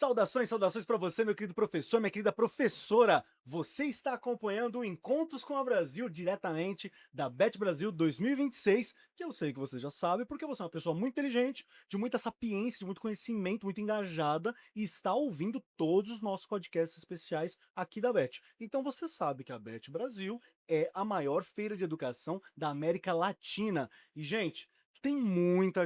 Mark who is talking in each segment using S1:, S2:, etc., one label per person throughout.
S1: Saudações, saudações para você, meu querido professor, minha querida professora. Você está acompanhando o Encontros com a Brasil diretamente da Bet Brasil 2026, que eu sei que você já sabe, porque você é uma pessoa muito inteligente, de muita sapiência, de muito conhecimento, muito engajada e está ouvindo todos os nossos podcasts especiais aqui da Bet. Então você sabe que a Bet Brasil é a maior feira de educação da América Latina. E, gente, tem muita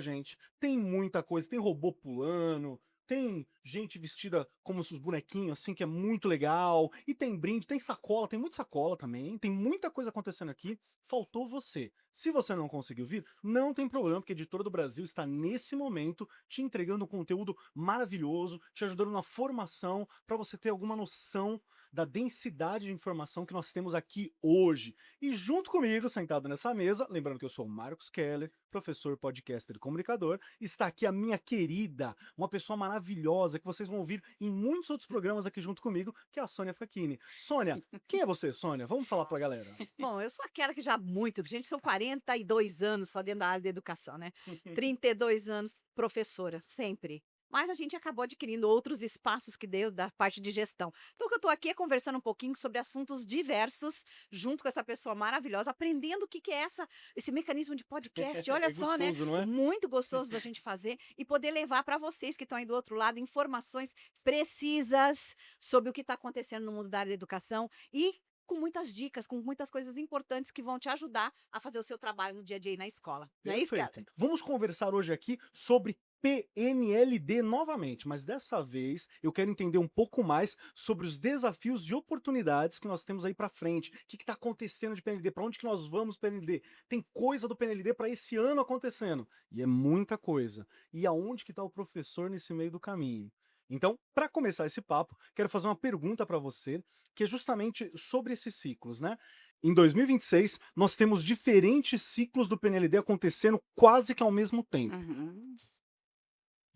S1: coisa, tem robô pulando, tem gente vestida como os bonequinhos, assim, que é muito legal. E tem brinde, tem sacola, tem muita sacola também. Tem muita coisa acontecendo aqui. Faltou você. Se você não conseguiu vir, não tem problema, porque a Editora do Brasil está nesse momento te entregando um conteúdo maravilhoso, te ajudando na formação, para você ter alguma noção da densidade de informação que nós temos aqui hoje. E junto comigo, sentado nessa mesa, lembrando que eu sou o Marcos Keller, professor, podcaster e comunicador, está aqui a minha querida, uma pessoa maravilhosa que vocês vão ouvir em muitos outros programas aqui junto comigo, que é a Sônia Facchini. Sônia, quem é você, Sônia? Vamos falar pra
S2: Nossa.
S1: galera.
S2: Bom, eu sou aquela que já há muito gente, são 42 anos só dentro da área da educação, né. 32 anos professora, sempre. Mas a gente acabou adquirindo outros espaços que deu da parte de gestão. Então o que eu estou aqui é conversando um pouquinho sobre assuntos diversos, junto com essa pessoa maravilhosa, aprendendo o que que é esse mecanismo de podcast. Olha
S1: É
S2: só, né,
S1: gostoso, não é?
S2: muito gostoso da gente fazer e poder levar para vocês que estão aí do outro lado informações precisas sobre o que está acontecendo no mundo da área da educação e com muitas dicas, com muitas coisas importantes que vão te ajudar a fazer o seu trabalho no dia a dia aí na escola. Não é isso,
S1: Perfeito.
S2: Keller?
S1: Vamos conversar hoje aqui sobre PNLD novamente, mas dessa vez eu quero entender um pouco mais sobre os desafios e oportunidades que nós temos aí para frente. O que está acontecendo de PNLD? Para onde que nós vamos PNLD? Tem coisa do PNLD para esse ano acontecendo e é muita coisa. E aonde que está o professor nesse meio do caminho? Então, para começar esse papo, quero fazer uma pergunta para você, que é justamente sobre esses ciclos, né? Em 2026, nós temos diferentes ciclos do PNLD acontecendo quase que ao mesmo tempo.
S2: Uhum.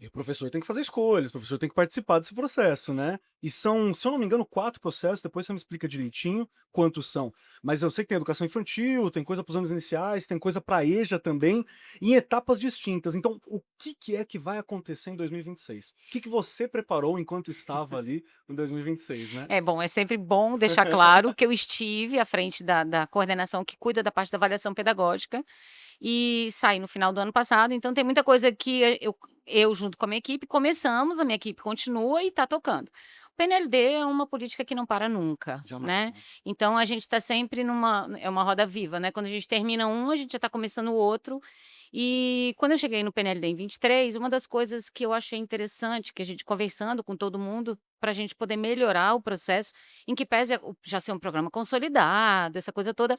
S1: E o professor tem que fazer escolhas, o professor tem que participar desse processo, né? E são, se eu não me engano, 4 processos, depois você me explica direitinho quantos são. Mas eu sei que tem educação infantil, tem coisa para os anos iniciais, tem coisa para a EJA também, em etapas distintas. Então, o que que é que vai acontecer em 2026? O que que você preparou enquanto estava ali em 2026, né?
S3: É bom, é sempre bom deixar claro que eu estive à frente da coordenação que cuida da parte da avaliação pedagógica e saí no final do ano passado, então tem muita coisa que eu junto com a minha equipe começamos, a minha equipe continua e está tocando. O PNLD é uma política que não para nunca,
S1: Jamais,
S3: né,
S1: né?
S3: então a gente está sempre é uma roda viva, né, quando a gente termina um, a gente já está começando o outro. E quando eu cheguei no PNLD em 23, uma das coisas que eu achei interessante, que a gente conversando com todo mundo, para a gente poder melhorar o processo, em que pese já ser um programa consolidado, essa coisa toda,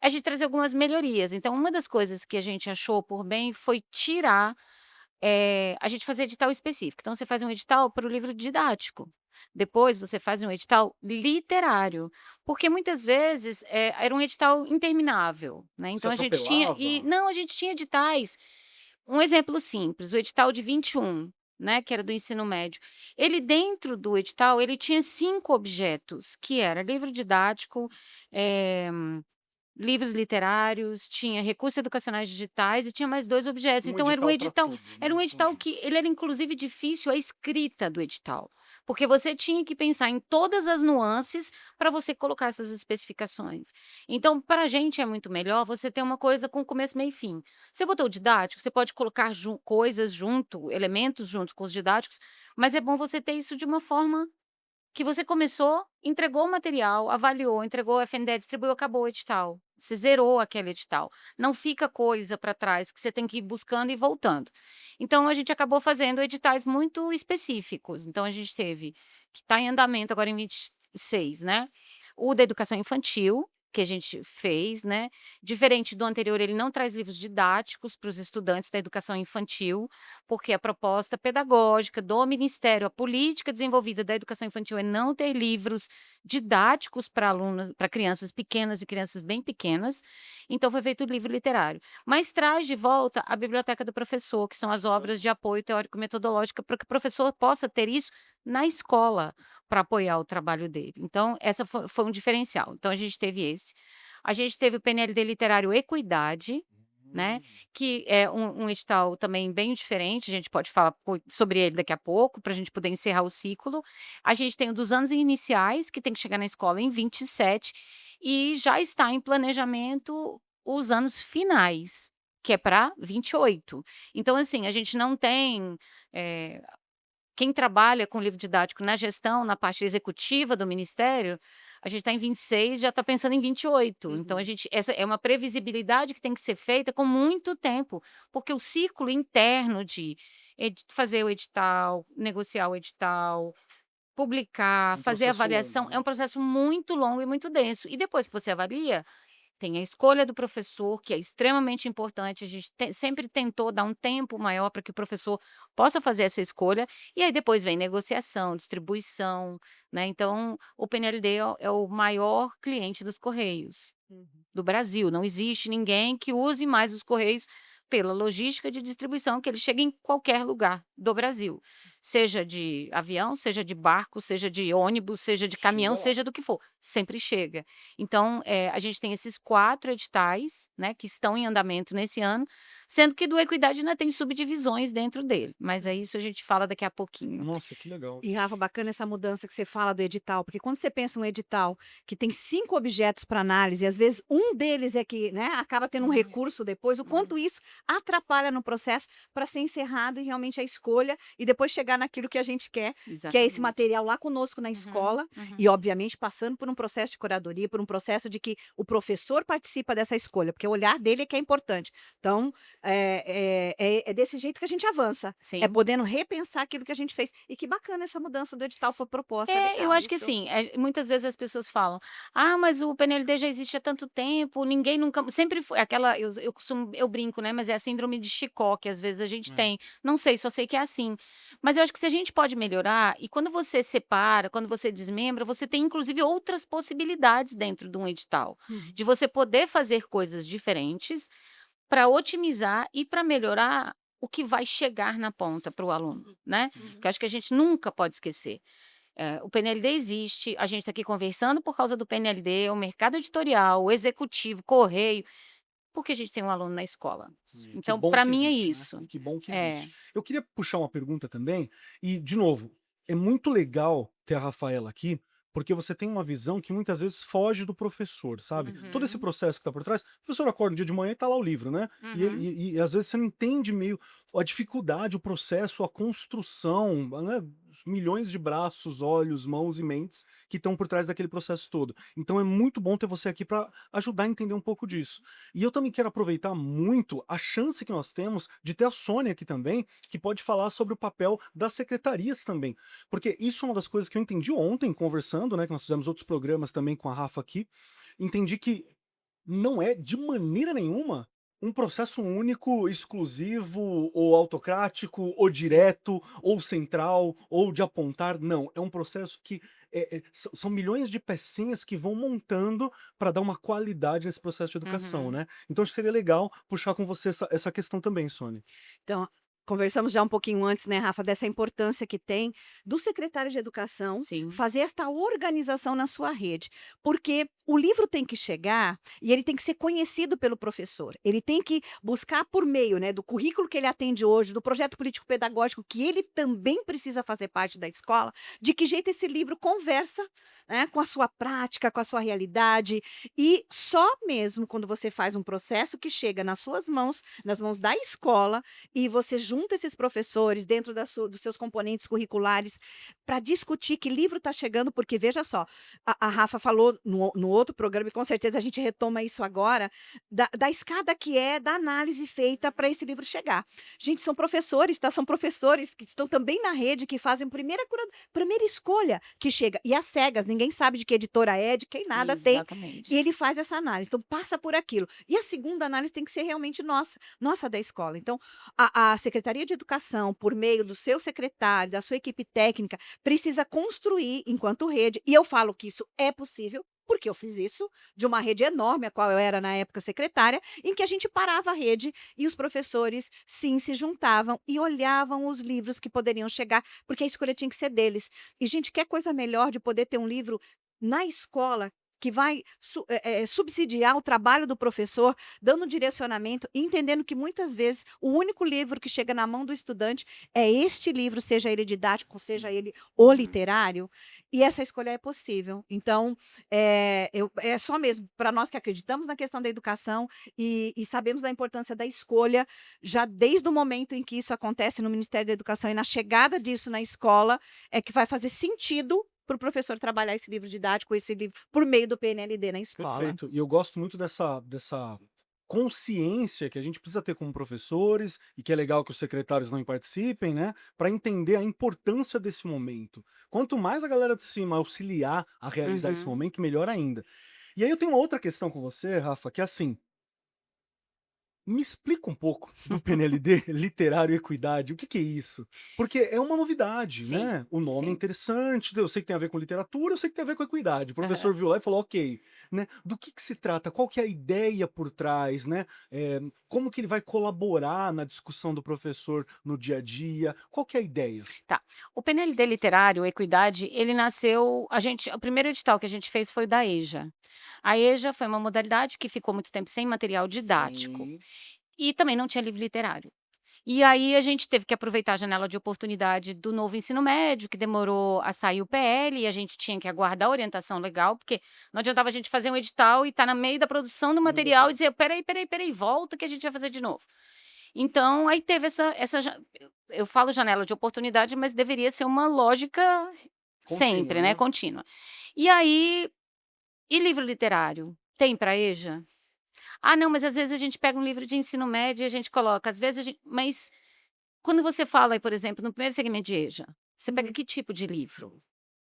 S3: a gente trazer algumas melhorias. Então, uma das coisas que a gente achou por bem foi tirar, a gente fazer edital específico. Então, você faz um edital para o livro didático. Depois você faz um edital literário, porque muitas vezes era um edital interminável, né?
S1: Você
S3: Então a gente tinha
S1: atropelava?
S3: não, a gente tinha editais. Um exemplo simples, o edital de 21, né, que era do ensino médio. Ele dentro do edital, ele tinha 5 objetos, que era livro didático, eh livros literários, tinha recursos educacionais digitais e tinha mais 2 objetos.
S1: Um
S3: Então
S1: edital para tudo,
S3: era
S1: né?
S3: um edital
S1: Entendi.
S3: que ele era inclusive difícil a escrita do edital, porque você tinha que pensar em todas as nuances para você colocar essas especificações. Então, para a gente é muito melhor você ter uma coisa com começo, meio e fim. Você botou o didático, você pode colocar coisas junto, elementos junto com os didáticos, mas é bom você ter isso de uma forma que você começou, entregou o material, avaliou, entregou o FNDE, distribuiu, acabou o edital. Você zerou aquele edital. Não fica coisa para trás que você tem que ir buscando e voltando. Então a gente acabou fazendo editais muito específicos. Então a gente teve, que está em andamento agora em 26, né, o da educação infantil, que a gente fez, né, diferente do anterior, ele não traz livros didáticos para os estudantes da educação infantil, porque a proposta pedagógica do Ministério, a política desenvolvida da educação infantil é não ter livros didáticos para alunos, para crianças pequenas e crianças bem pequenas, então foi feito o livro literário. Mas traz de volta a biblioteca do professor, que são as obras de apoio teórico-metodológica, para que o professor possa ter isso na escola, para apoiar o trabalho dele. Então, essa foi um diferencial. Então, a gente teve esse. A gente teve o PNLD literário Equidade, né? Que é um edital também bem diferente, a gente pode falar sobre ele daqui a pouco, para a gente poder encerrar o ciclo. A gente tem o dos anos iniciais, que tem que chegar na escola em 27, e já está em planejamento os anos finais, que é para 28. Então, assim, a gente não tem. eh, Quem trabalha com livro didático na gestão, na parte executiva do ministério, a gente está em 26, já está pensando em 28. Então, essa é uma previsibilidade que tem que ser feita com muito tempo, porque o ciclo interno de fazer o edital, negociar o edital, publicar,
S1: Um
S3: fazer
S1: processo
S3: avaliação,
S1: longo,
S3: é
S1: né?
S3: um processo muito longo e muito denso. E depois que você avalia, tem a escolha do professor, que é extremamente importante. A gente sempre tentou dar um tempo maior para que o professor possa fazer essa escolha. E aí depois vem negociação, distribuição, né? Então, o PNLD é o maior cliente dos Correios
S2: Uhum.
S3: do Brasil. Não existe ninguém que use mais os Correios pela logística de distribuição, que ele chega em qualquer lugar do Brasil, seja de avião, seja de barco, seja de ônibus, seja de caminhão,
S1: Chega lá.
S3: seja do que for, sempre chega. Então, a gente tem esses 4 editais, né, que estão em andamento nesse ano, sendo que do Equidade ainda tem subdivisões dentro dele, mas é isso a gente fala daqui a pouquinho.
S1: Nossa, que legal.
S2: E, Rafa, bacana essa mudança que você fala do edital, porque quando você pensa um edital que tem 5 objetos para análise, e às vezes um deles é que, né, acaba tendo um recurso depois, o quanto isso atrapalha no processo para ser encerrado e realmente a escolha e depois chegar naquilo que a gente quer, que é esse
S3: Exatamente.
S2: material lá conosco na escola e, obviamente, passando por um processo de curadoria, por um processo de que o professor participa dessa escolha, porque o olhar dele é que é importante. Então, é desse jeito que a gente avança. É
S3: Sim.
S2: podendo repensar aquilo que a gente fez. E que bacana essa mudança do edital foi proposta.
S3: Eu
S2: Legal
S3: acho que
S2: isso.
S3: assim, muitas vezes as pessoas falam: "Ah, mas o PNLD já existe há tanto tempo, ninguém nunca", sempre foi aquela, eu brinco, né, mas é a síndrome de Chicó que às vezes a gente
S1: É.
S3: tem, não sei, só sei que é assim. Mas eu acho que se a gente pode melhorar, e quando você separa, quando você desmembra, você tem inclusive outras possibilidades dentro de um edital, de você poder fazer coisas diferentes para otimizar e para melhorar o que vai chegar na ponta para o aluno, né. Que eu acho que a gente nunca pode esquecer. O PNLD existe, a gente está aqui conversando por causa do PNLD, o mercado editorial, o executivo, correio, porque a gente tem um aluno na escola.
S1: E que
S3: Então,
S1: bom
S3: para
S1: que
S3: mim é
S1: existe, né?
S3: isso.
S1: E que bom que
S3: É.
S1: existe. Eu queria puxar uma pergunta também, e, de novo, é muito legal ter a Rafaela aqui, porque você tem uma visão que muitas vezes foge do professor, sabe? Todo esse
S3: Uhum,
S1: processo que tá por trás, o professor acorda um dia de manhã e tá lá o livro, né? E, ele,
S3: uhum.
S1: e às vezes você não entende meio a dificuldade, o processo, a construção, né? Os milhões de braços, olhos, mãos e mentes que estão por trás daquele processo todo. Então é muito bom ter você aqui para ajudar a entender um pouco disso. E eu também quero aproveitar muito a chance que nós temos de ter a Sônia aqui também, que pode falar sobre o papel das secretarias também. Porque isso é uma das coisas que eu entendi ontem, conversando, né? Que nós fizemos outros programas também com a Rafa aqui. Entendi que não é de maneira nenhuma um processo único, exclusivo, ou autocrático, ou direto, ou central, ou de apontar. Não, é um processo que são milhões de pecinhas que vão montando para dar uma qualidade nesse processo de educação,
S3: Uhum.
S1: né? Então acho que seria legal puxar com você essa questão também, Sônia.
S2: Então, conversamos já um pouquinho antes, né, Rafa, dessa importância que tem do secretário de educação
S3: Sim.
S2: fazer esta organização na sua rede, porque o livro tem que chegar e ele tem que ser conhecido pelo professor. Ele tem que buscar por meio, né, do currículo que ele atende hoje, do projeto político-pedagógico que ele também precisa fazer parte da escola, de que jeito esse livro conversa, né, com a sua prática, com a sua realidade. E só mesmo quando você faz um processo que chega nas suas mãos, nas mãos da escola, e você junta esses professores dentro dos seus componentes curriculares para discutir que livro está chegando, porque veja só, a Rafa falou no outro programa, e com certeza a gente retoma isso agora, da escada que é da análise feita para esse livro chegar. Gente, são professores, tá? São professores que estão também na rede, que fazem primeira escolha que chega. E às cegas, ninguém sabe de que editora é, de quem nada tem.
S3: Exatamente.
S2: E ele faz essa análise. Então, passa por aquilo. E a segunda análise tem que ser realmente nossa da escola. Então, a Secretaria de Educação, por meio do seu secretário, da sua equipe técnica, precisa construir enquanto rede. E eu falo que isso é possível, porque eu fiz isso de uma rede enorme, a qual eu era na época secretária, em que a gente parava a rede e os professores, sim, se juntavam e olhavam os livros que poderiam chegar, porque a escolha tinha que ser deles. E, gente, quer coisa melhor de poder ter um livro na escola que vai subsidiar o trabalho do professor, dando direcionamento e entendendo que muitas vezes o único livro que chega na mão do estudante é este livro, seja ele didático, seja
S1: Sim.
S2: ele o literário, e essa escolha é possível. Então, é só mesmo para nós que acreditamos na questão da educação e sabemos da importância da escolha, já desde o momento em que isso acontece no Ministério da Educação e na chegada disso na escola, é que vai fazer sentido para o professor trabalhar esse livro didático, esse livro por meio do PNLD na escola.
S1: Perfeito. E eu gosto muito dessa consciência que a gente precisa ter como professores, e que é legal que os secretários não participem, né, para entender a importância desse momento. Quanto mais a galera de cima auxiliar a realizar esse
S3: Uhum.
S1: momento, melhor ainda. E aí eu tenho uma outra questão com você, Rafa, que é assim, me explica um pouco do PNLD, literário e equidade, o que que é isso? Porque é uma novidade,
S3: Sim,
S1: né? O nome é
S3: sim.
S1: interessante, eu sei que tem a ver com literatura, eu sei que tem a ver com equidade. O
S3: Aham.
S1: professor viu lá e falou, ok, né? Do que se trata? Qual que é a ideia por trás, né? Como que ele vai colaborar na discussão do professor no dia a dia? Qual que é a ideia?
S3: Tá. O PNLD literário, Equidade, ele nasceu o primeiro edital que a gente fez foi o da EJA. A EJA foi uma modalidade que ficou muito tempo sem material didático
S1: Sim.
S3: e também não tinha livro literário. E aí a gente teve que aproveitar a janela de oportunidade do novo ensino médio, que demorou a sair o PL, e a gente tinha que aguardar a orientação legal, porque não adiantava a gente fazer um edital e estar no meio da produção do
S1: Não deu
S3: material e
S1: tempo.
S3: dizer: "Peraí, volta que a gente vai fazer de novo". Então, aí teve essa ja eu falo janela de oportunidade, mas deveria ser uma lógica
S1: Contínuo,
S3: sempre, né,
S1: né?
S3: contínua. E aí, e livro literário? Tem para EJA? "Ah, não, mas às vezes a gente pega um livro de ensino médio e a gente coloca", às vezes a gen mas quando você fala aí, por exemplo, no primeiro segmento de EJA, você pega
S2: Uhum.
S3: que tipo de livro?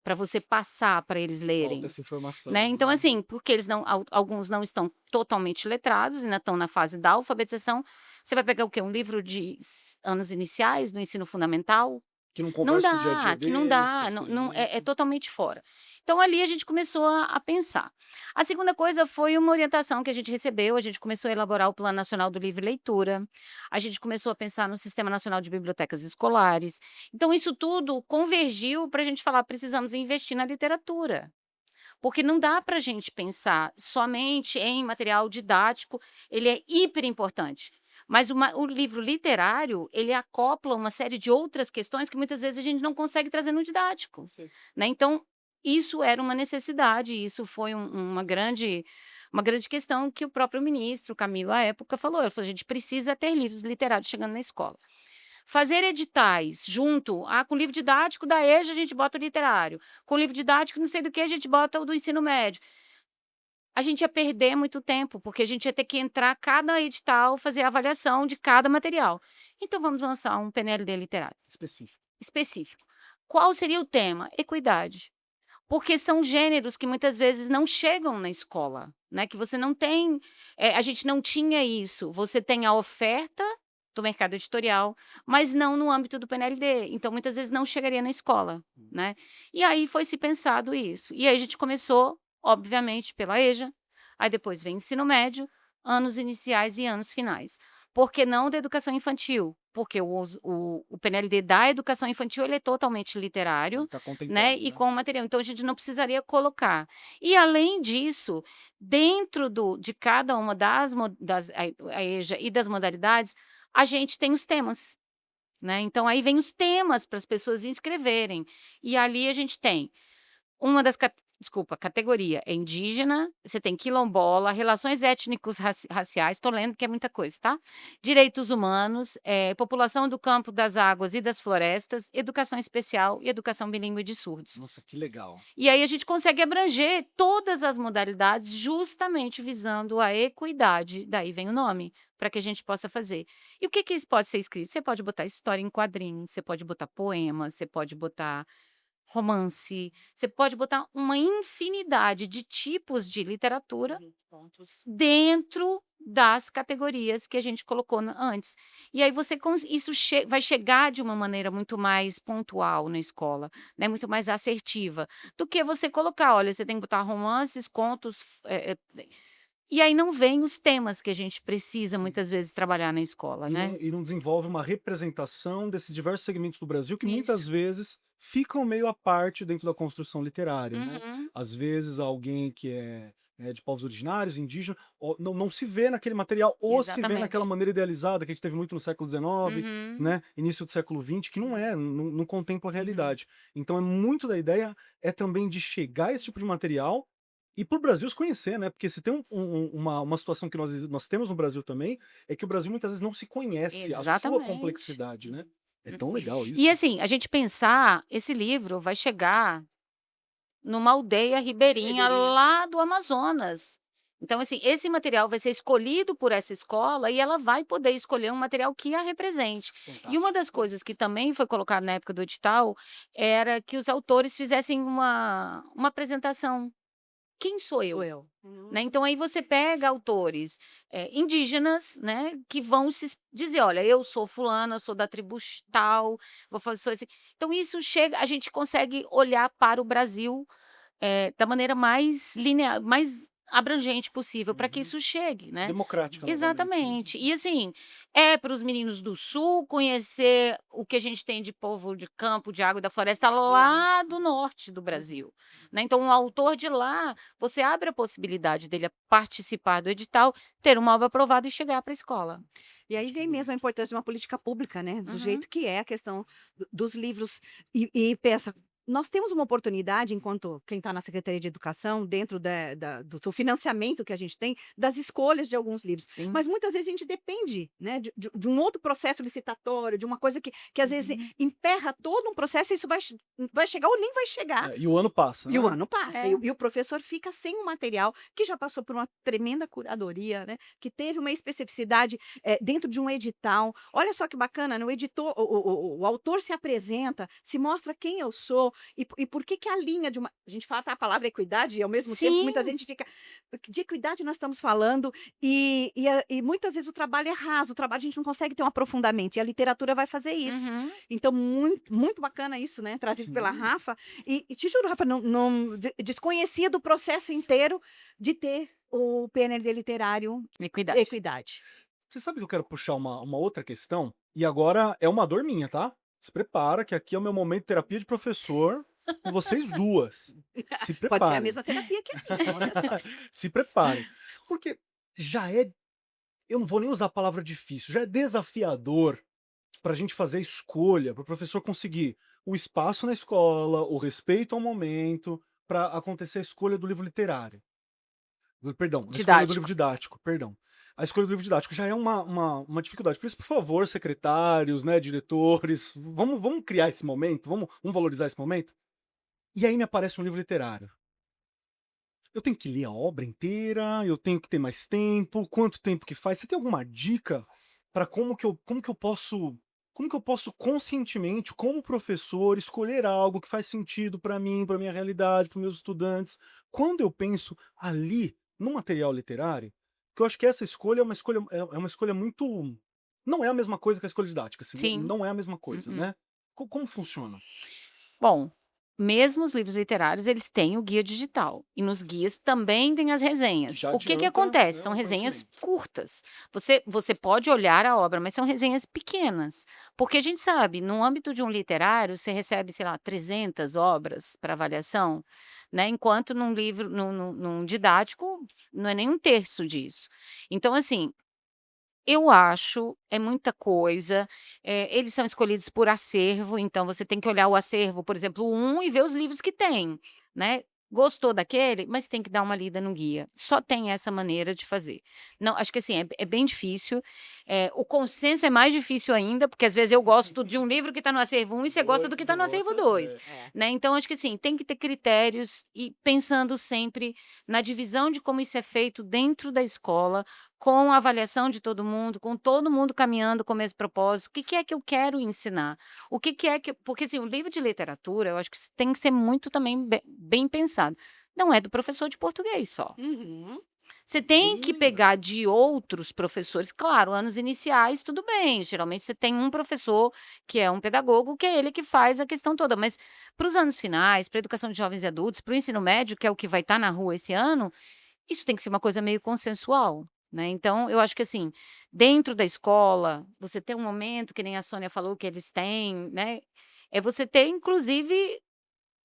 S3: Para você passar para eles
S1: Falta
S3: lerem,
S1: essa informação,
S3: né. Então,
S1: né?
S3: assim, porque eles não alguns não estão totalmente letrados, ainda estão na fase da alfabetização, você vai pegar o quê? Um livro de anos iniciais do ensino fundamental?
S1: Que não
S3: Não
S1: conversa com o dia a dia
S3: dá, que não
S1: deles, com a
S3: dá, não é
S1: experiência.
S3: totalmente fora. Então ali a gente começou a pensar. A segunda coisa foi uma orientação que a gente recebeu, a gente começou a elaborar o Plano Nacional do Livro e Leitura, a gente começou a pensar no Sistema Nacional de Bibliotecas Escolares. Então isso tudo convergiu para a gente falar: "Precisamos investir na literatura". Porque não dá para a gente pensar somente em material didático, ele é hiper importante. Mas o livro literário, ele acopla uma série de outras questões que muitas vezes a gente não consegue trazer no didático,
S1: Perfeito.
S3: né. Então, isso era uma necessidade, isso foi uma grande questão que o próprio ministro Camilo, à época, falou. Ele falou: "A gente precisa ter livros literários chegando na escola". Fazer editais junto, com livro didático da EJA a gente bota o literário, com livro didático não sei do que a gente bota o do ensino médio. A gente ia perder muito tempo, porque a gente ia ter que entrar cada edital, fazer a avaliação de cada material. Então vamos lançar um PNLD literário
S1: Específico.
S3: específico. Qual seria o tema? Equidade. Porque são gêneros que muitas vezes não chegam na escola, né, que você não tem, a gente não tinha isso. Você tem a oferta do mercado editorial, mas não no âmbito do PNLD, então muitas vezes não chegaria na escola, né. E aí foi se pensado isso. E aí a gente começou, obviamente, pela EJA, aí depois vem ensino médio, anos iniciais e anos finais. Por que não da educação infantil? Porque o PNLD da educação infantil ele é totalmente
S1: Ele
S3: literário,
S1: está
S3: né,
S1: contemplado,
S3: e
S1: né?
S3: com material, então a gente não precisaria colocar. E além disso, dentro de cada uma das mo das a EJA e das modalidades, a gente tem os temas, né, então aí vem os temas para as pessoas inscreverem. E ali a gente tem uma das categoria é indígena, você tem quilombola, relações étnicos raciais, tô lendo que é muita coisa, tá. Direitos humanos, população do campo, das águas e das florestas, educação especial e educação bilíngue de surdos.
S1: Nossa, que legal.
S3: E aí a gente consegue abranger todas as modalidades justamente visando a equidade, daí vem o nome, para que a gente possa fazer. E o que que isso pode ser escrito? Você pode botar história em quadrinhos, você pode botar poemas, você pode botar romance, você pode botar uma infinidade de tipos de literatura
S2: Uhum. Pontos.
S3: dentro das categorias que a gente colocou antes. E aí você isso vai chegar de uma maneira muito mais pontual na escola, né, muito mais assertiva, do que você colocar, olha, você tem que botar romances, contos, E aí não vem os temas que a gente precisa muitas vezes trabalhar na escola, né?
S1: E não desenvolve uma representação desses diversos segmentos do Brasil que muitas
S3: Isso.
S1: vezes ficam meio à parte dentro da construção literária, né?
S3: Uhum,
S1: Às vezes alguém que é de povos originários, indígenas, não se vê naquele material, ou se vê naquela
S3: exatamente.
S1: maneira idealizada que a gente teve muito no século XIX,
S3: Uhum,
S1: né? Início do século XX, que não contempla a
S3: uhum.
S1: realidade. Então é muito da ideia também de chegar a esse tipo de material e para o Brasil se conhecer, né? Porque se tem uma situação que nós temos no Brasil também, é que o Brasil muitas vezes não se conhece a sua
S3: Exatamente.
S1: complexidade, né? É
S3: Hum.
S1: tão legal
S3: E
S1: isso.
S3: assim, a gente pensar, esse livro vai chegar numa aldeia ribeirinha
S2: Ribeirinha.
S3: lá do Amazonas. Então, assim, esse material vai ser escolhido por essa escola e ela vai poder escolher um material que a represente. E uma
S1: Fantástico.
S3: das coisas que também foi colocada na época do edital era que os autores fizessem uma apresentação. Quem sou
S2: Sou
S3: eu?
S2: eu.
S3: Né? Então, aí você pega autores indígenas, né, que vão dizer, olha, eu sou fulana, sou da tribo tal, vou fazer sou assim. Então, isso chega, a gente consegue olhar para o Brasil da maneira mais linear, mais abrangente possível, para que
S1: Uhum.
S3: isso chegue, né?
S1: Democrática novamente, né?
S3: Exatamente. E assim, é para os meninos do sul conhecer o que a gente tem de povo de campo, de água, da floresta
S2: Lá.
S3: lá do norte do Brasil, né? Então, o autor de lá, você abre a possibilidade dele participar do edital, ter uma obra aprovada e chegar para a escola.
S2: E aí vem mesmo a
S1: Estimulante.
S2: importância de uma política pública, né, do
S3: Uhum.
S2: jeito que é a questão dos livros. E pensa, nós temos uma oportunidade, enquanto quem está na Secretaria de Educação, dentro do financiamento que a gente tem, das escolhas de alguns livros.
S3: Sim.
S2: Mas muitas vezes a gente depende, né, de um outro processo licitatório, de uma coisa que às vezes emperra todo um processo e isso vai chegar ou nem vai chegar.
S1: E o ano passa,
S2: E o
S1: né?
S2: ano passa,
S3: É.
S2: e o professor fica sem um material que já passou por uma tremenda curadoria, né, que teve uma especificidade, dentro de um edital. Olha só que bacana, né, o editor o autor se apresenta, se mostra quem eu sou e por que que a linha de uma a gente fala, tá, a palavra equidade e ao mesmo tempo muita
S3: Sim.
S2: gente fica de equidade nós estamos falando e muitas vezes o trabalho é raso, o trabalho a gente não consegue ter um aprofundamento e a literatura vai fazer isso.
S3: Uhum.
S2: Então muito, muito bacana isso, né, trazido pela
S1: Sim.
S2: Rafa e te juro, Rafa, não desconhecia do processo inteiro de ter o PNLD literário
S3: Equidade.
S2: equidade.
S1: Você sabe que eu quero puxar uma outra questão? E agora é uma dor minha, tá? Se prepara, que aqui é o meu momento de terapia de professor com vocês duas. Se
S2: Pode ser a
S1: preparem.
S2: mesma terapia que a minha, olha só.
S1: Se preparem. Porque já é. Eu não vou nem usar a palavra difícil, já é desafiador para a gente fazer a escolha, para o professor conseguir o espaço na escola, o respeito ao momento, para acontecer a escolha do livro literário. Perdão, a escolha do livro
S3: Didático.
S1: didático, perdão. A escolha do livro didático já é uma dificuldade. Por isso, por favor, secretários, né, diretores, vamos criar esse momento, vamos valorizar esse momento. E aí me aparece um livro literário. Eu tenho que ler a obra inteira, eu tenho que ter mais tempo, quanto tempo que faz? Você tem alguma dica para como que eu posso conscientemente, como professor, escolher algo que faz sentido para mim, para minha realidade, para meus estudantes, quando eu penso ali no material literário? Que eu acho que essa escolha é uma escolha muito não é a mesma coisa que a escolha didática, assim,
S3: Sim.
S1: não é a mesma coisa,
S3: Uhum.
S1: né? Como funciona?
S3: Bom, mesmo os livros literários, eles têm o guia digital. E nos guias também tem as
S1: Que
S3: resenhas.
S1: já
S3: O que
S1: adianta,
S3: acontece?
S1: né,
S3: São
S1: o
S3: resenhas
S1: conhecimento.
S3: curtas. Você pode olhar a obra, mas são resenhas pequenas. Porque a gente sabe, no âmbito de um literário, você recebe, sei lá, 300 obras para avaliação, né? Enquanto num livro, num didático, não é nem um terço disso. Então, assim, eu acho, é muita coisa, eles são escolhidos por acervo, então você tem que olhar o acervo, por exemplo, e ver os livros que tem, né. Gostou daquele? Mas tem que dar uma lida no guia. Só tem essa maneira de fazer. Não, acho que assim, é bem difícil, o consenso é mais difícil ainda, porque às vezes eu gosto de um livro que está no acervo 1 e você gosta do que
S1: Dois,
S3: está no
S1: o
S3: acervo
S1: outro,
S3: 2,
S2: É.
S3: né. Então acho que assim, tem que ter critérios e pensando sempre na divisão de como isso é feito dentro da escola, com a avaliação de com todo mundo caminhando com o mesmo propósito, o que que é que eu quero ensinar? O que que é que porque assim, o livro de literatura, eu acho que tem que ser muito também bem pensado. Não é do professor de português só.
S2: Uhum.
S3: Você tem
S1: bem
S3: que pegar
S1: lembrado.
S3: de outros professores, claro, anos iniciais, tudo bem, geralmente você tem um professor que é um pedagogo, que é ele que faz a questão toda, mas para os anos finais, para a educação de jovens e adultos, para o ensino médio, que é o que vai estar na rua esse ano, isso tem que ser uma coisa meio consensual, né. Então eu acho que, assim, dentro da escola, você ter um momento, que nem a Sônia falou que eles têm, né, é você ter inclusive